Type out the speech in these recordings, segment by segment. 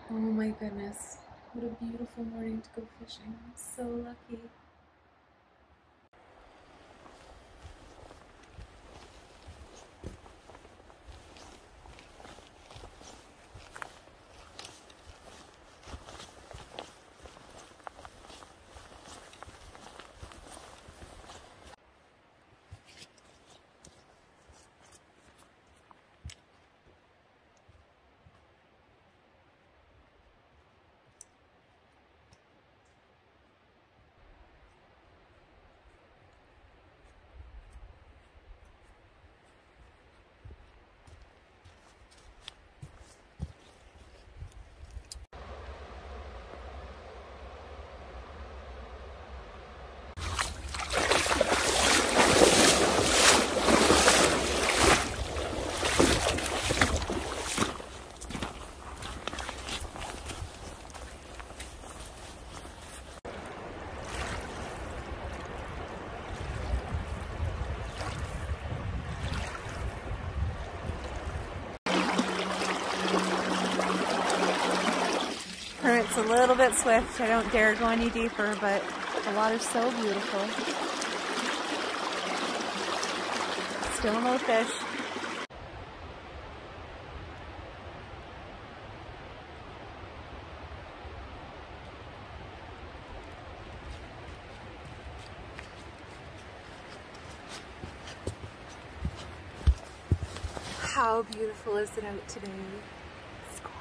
Oh my goodness, what a beautiful morning to go fishing. I'm so lucky. Current's a little bit swift. I don't dare go any deeper, but the water's so beautiful. Still no fish. How beautiful is it out today? It's gorgeous.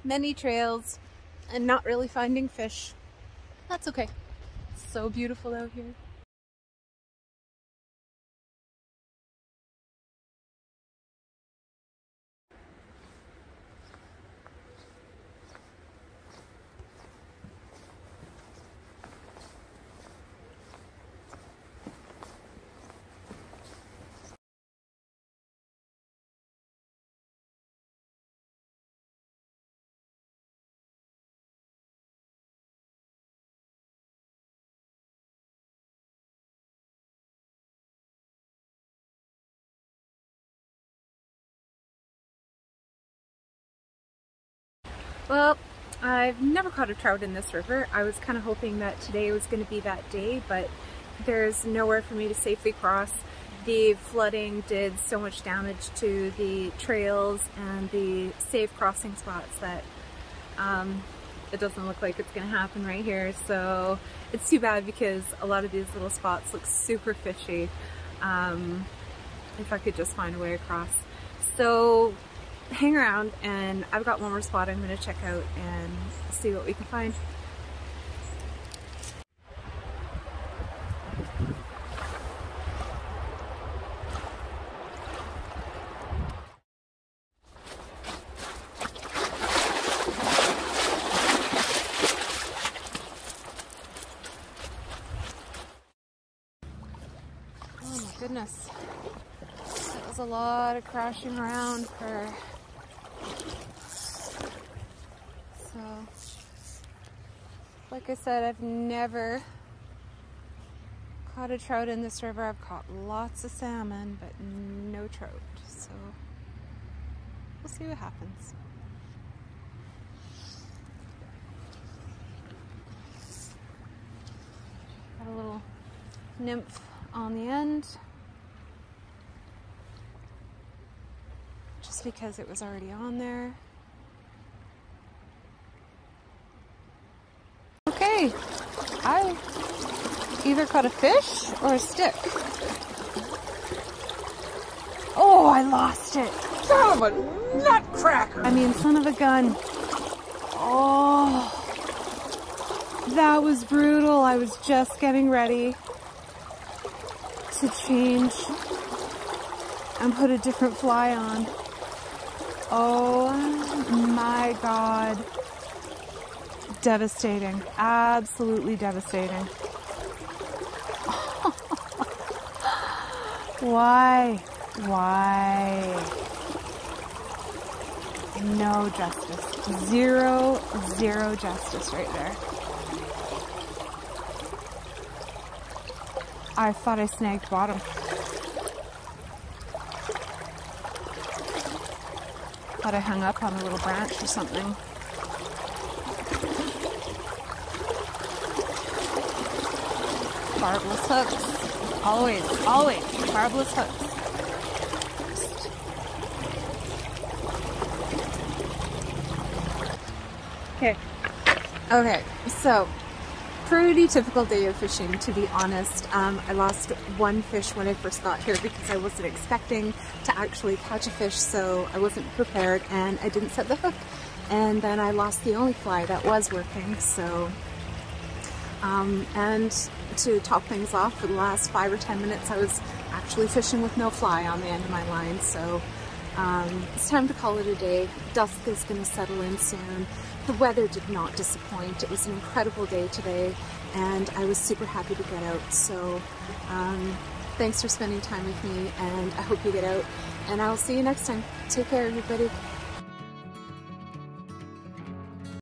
Many trails and not really finding fish. That's okay. It's so beautiful out here. Well, I've never caught a trout in this river. I was kind of hoping that today was going to be that day, but there's nowhere for me to safely cross. The flooding did so much damage to the trails and the safe crossing spots that it doesn't look like it's going to happen right here. So it's too bad because a lot of these little spots look super fishy if I could just find a way across. So hang around, and I've got one more spot I'm going to check out and see what we can find. Oh my goodness, that was a lot of crashing around for like I said, I've never caught a trout in this river. I've caught lots of salmon, but no trout. So we'll see what happens. Got a little nymph on the end, just because it was already on there. Okay, I either caught a fish or a stick. Oh, I lost it. Son of a nutcracker! I mean, son of a gun. Oh, that was brutal. I was just getting ready to change and put a different fly on. Oh my God. Devastating. Absolutely devastating. Why? Why? No justice. Zero justice right there. I thought I snagged bottom. Thought I hung up on a little branch or something. Barbless hooks. Always, always barbless hooks. Okay, so pretty typical day of fishing, to be honest. I lost one fish when I first got here because I wasn't expecting to actually catch a fish, so I wasn't prepared and I didn't set the hook. And then I lost the only fly that was working, so and to top things off, for the last 5 or 10 minutes I was actually fishing with no fly on the end of my line, so it's time to call it a day. Dusk is going to settle in soon. The weather did not disappoint. It was an incredible day today and I was super happy to get out. So thanks for spending time with me and I hope you get out and I'll see you next time. Take care everybody.